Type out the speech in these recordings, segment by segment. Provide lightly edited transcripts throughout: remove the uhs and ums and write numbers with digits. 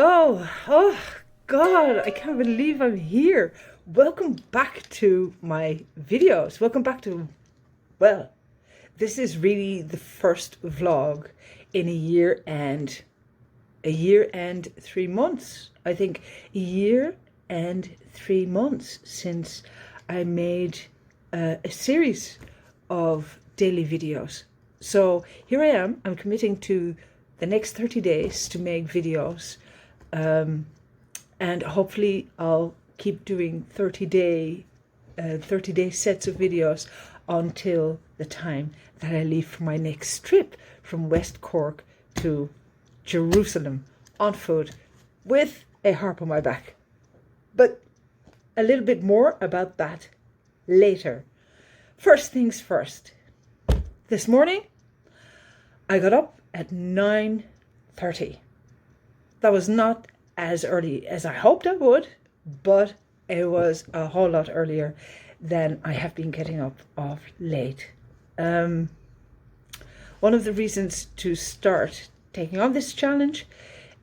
Oh God, I can't believe I'm here. Welcome back to my videos. Welcome back to, well, this is really the first vlog in a year and 3 months. I think a year and 3 months since I made a series of daily videos. So here I am, I'm committing to the next 30 days to make videos. And hopefully I'll keep doing 30-day sets of videos until the time that I leave for my next trip from West Cork to Jerusalem on foot with a harp on my back. But a little bit more about that later. First things first. This morning I got up at 9:30. That was not as early as I hoped I would, but it was a whole lot earlier than I have been getting up of late. One of the reasons to start taking on this challenge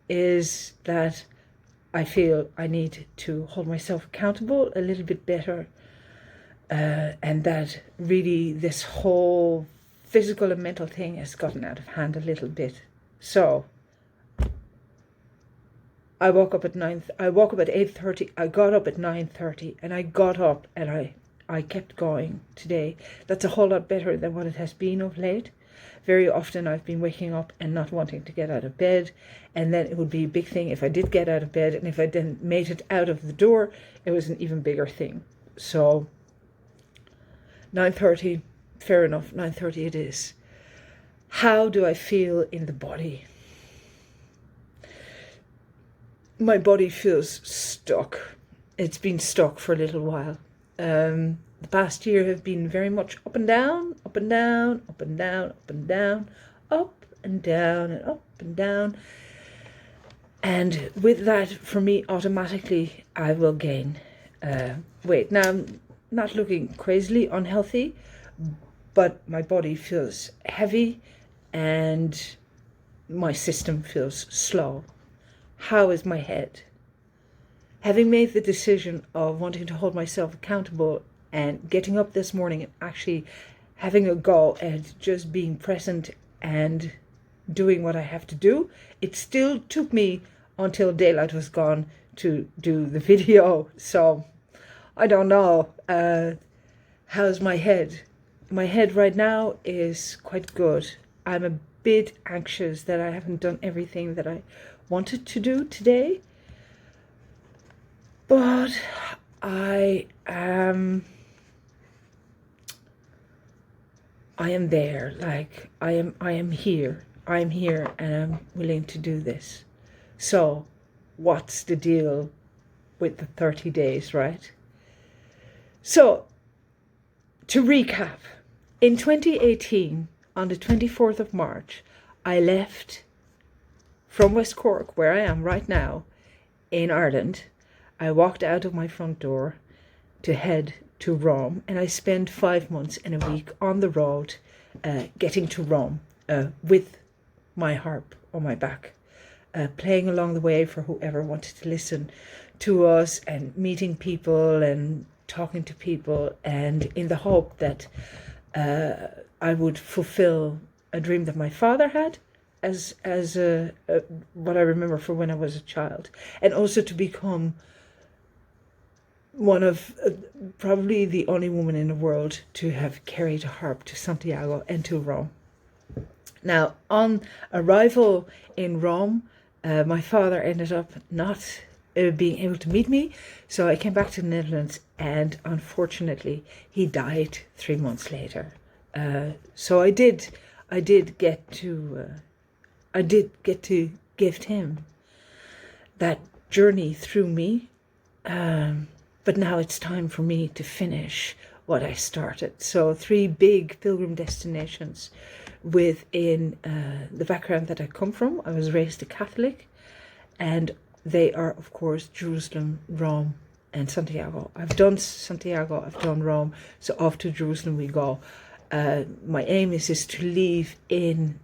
is that I feel I need to hold myself accountable a little bit better, and that really this whole physical and mental thing has gotten out of hand a little bit. So I woke up at 8:30. I got up at 9:30, and I got up and I kept going today. That's a whole lot better than what it has been of late. Very often I've been waking up and not wanting to get out of bed, and then it would be a big thing if I did get out of bed, and if I then made it out of the door, it was an even bigger thing. So 9:30, fair enough, 9:30 it is. How do I feel in the body? My body feels stuck. It's been stuck for a little while. The past year have been very much up and down, up and down, up and down, up and down, up and down, and up and down. And with that, for me, automatically, I will gain weight. Now, I'm not looking crazily unhealthy, but my body feels heavy and my system feels slow. How is my head? Having made the decision of wanting to hold myself accountable and getting up this morning and actually having a go at just being present and doing what I have to do, it still took me until daylight was gone to do the video. So I don't know. How's my head? My head right now is quite good. I'm a bit anxious that I haven't done everything that I wanted to do today, but I am there. Like I am here, and I'm willing to do this. So what's the deal with the 30 days, right? So to recap, in 2018, on the 24th of March, I left from West Cork, where I am right now, in Ireland. I walked out of my front door to head to Rome, and I spent 5 months and a week on the road, getting to Rome with my harp on my back, playing along the way for whoever wanted to listen to us, and meeting people and talking to people, and in the hope that I would fulfill a dream that my father had, as what I remember from when I was a child, and also to become one of probably the only woman in the world to have carried a harp to Santiago and to Rome. Now, on arrival in Rome, my father ended up not being able to meet me, so I came back to the Netherlands, and unfortunately he died 3 months later. So I did get to gift him that journey through me, but now it's time for me to finish what I started. So 3 big pilgrim destinations within the background that I come from. I was raised a Catholic, and they are, of course, Jerusalem, Rome, and Santiago. I've done Santiago, I've done Rome, so off to Jerusalem we go. My aim is to leave in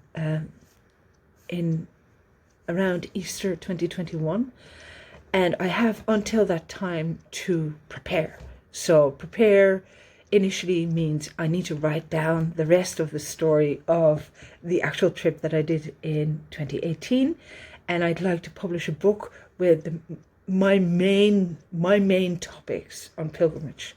around Easter 2021, and I have until that time to prepare. So prepare initially means I need to write down the rest of the story of the actual trip that I did in 2018, and I'd like to publish a book with my main topics on pilgrimage.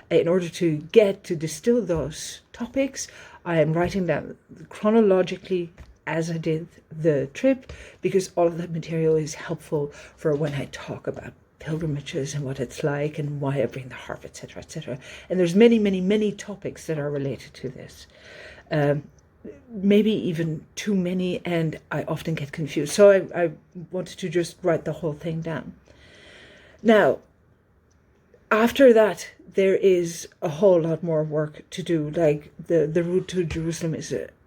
In order to distill those topics, I am writing down chronologically as I did the trip, because all of that material is helpful for when I talk about pilgrimages and what it's like and why I bring the harp, etc., etc. And there's many topics that are related to this. Maybe even too many, and I often get confused. So I wanted to just write the whole thing down. Now, after that, there is a whole lot more work to do. Like the route to Jerusalem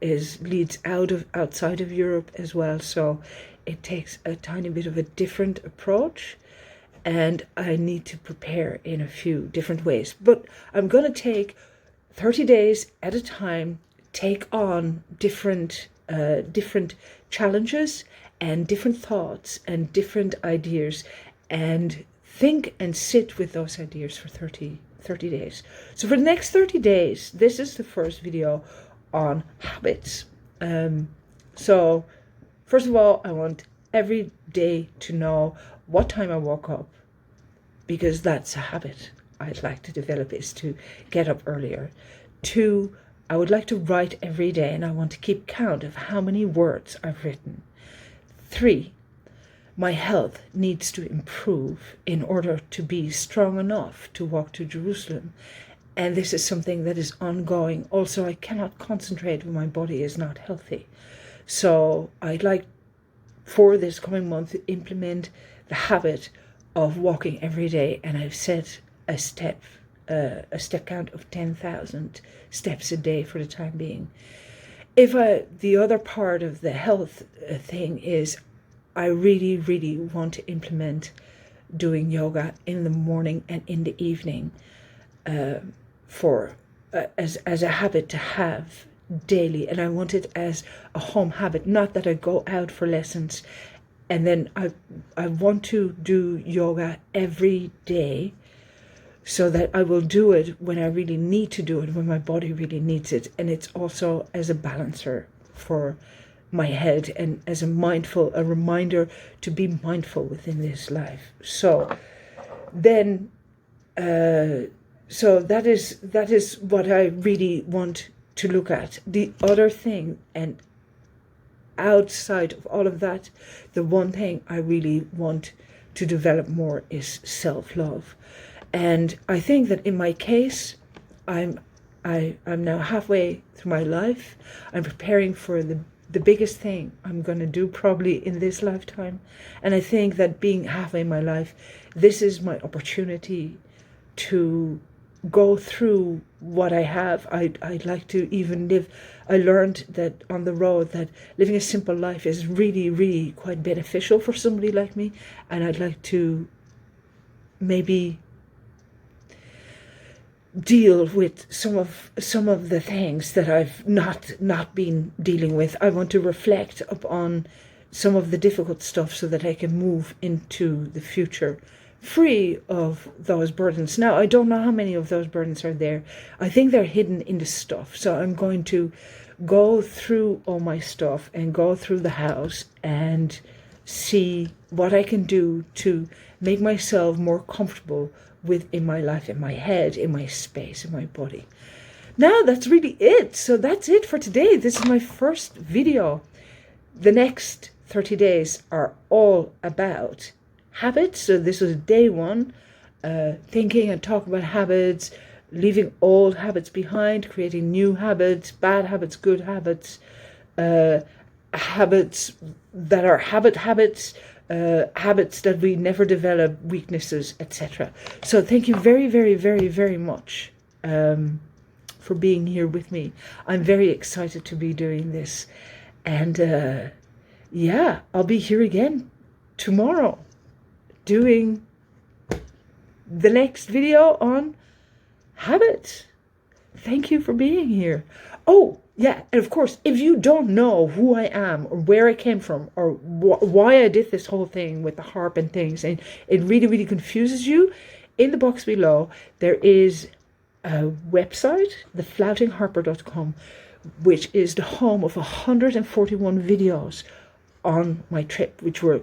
leads outside of Europe as well, so it takes a tiny bit of a different approach, and I need to prepare in a few different ways. But I'm going to take 30 days at a time, take on different challenges and different thoughts and different ideas, and think and sit with those ideas for 30 days. So for the next 30 days, this is the first video on habits. So first of all, I want every day to know what time I woke up, because that's a habit I'd like to develop, is to get up earlier. 2, I would like to write every day, and I want to keep count of how many words I've written. 3, my health needs to improve in order to be strong enough to walk to Jerusalem. And this is something that is ongoing. Also, I cannot concentrate when my body is not healthy. So I'd like for this coming month to implement the habit of walking every day. And I've set a step count of 10,000 steps a day for the time being. The other part of the health thing is, I really want to implement doing yoga in the morning and in the evening, as a habit to have daily. And I want it as a home habit, not that I go out for lessons. And then I want to do yoga every day, so that I will do it when I really need to do it, when my body really needs it. And it's also as a balancer for my head, and as a reminder to be mindful within this life. So then, so that is what I really want to look at. The other thing, and outside of all of that, the one thing I really want to develop more is self-love. And I think that in my case, I'm now halfway through my life. I'm preparing for the biggest thing I'm going to do probably in this lifetime. And I think that being halfway in my life, this is my opportunity to go through what I have. I'd like to even live. I learned that on the road that living a simple life is really quite beneficial for somebody like me. And I'd like to maybe deal with some of the things that I've not been dealing with. I want to reflect upon some of the difficult stuff so that I can move into the future free of those burdens. Now, I don't know how many of those burdens are there. I think they're hidden in the stuff. So I'm going to go through all my stuff and go through the house and see what I can do to make myself more comfortable in my life, in my head, in my space, in my body. Now that's really it. So that's it for today. This is my first video. The next 30 days are all about habits. So this was day 1, thinking and talking about habits, leaving old habits behind, creating new habits, bad habits, good habits, habits that are habits, habits that we never develop, weaknesses, etc. So thank you very much for being here with me. I'm very excited to be doing this, and yeah, I'll be here again tomorrow doing the next video on habits. Thank you for being here. Oh, yeah, and of course, if you don't know who I am or where I came from or why I did this whole thing with the harp and things, and it really, really confuses you, in the box below, there is a website, thefloutingharper.com, which is the home of 141 videos on my trip, which were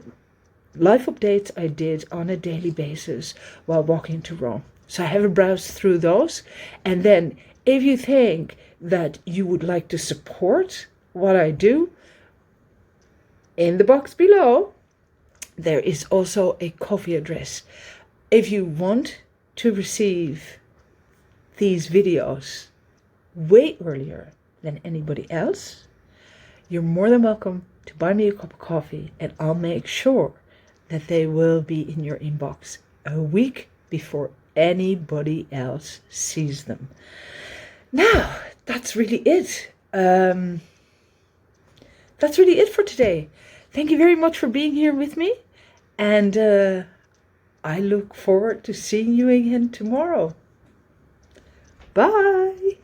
life updates I did on a daily basis while walking to Rome. So I have a browse through those. And then if you think that you would like to support what I do, in the box below, there is also a kofi address. If you want to receive these videos way earlier than anybody else, you're more than welcome to buy me a cup of coffee, and I'll make sure that they will be in your inbox a week before anybody else sees them. Now, that's really it. That's really it for today. Thank you very much for being here with me, and I look forward to seeing you again tomorrow. Bye.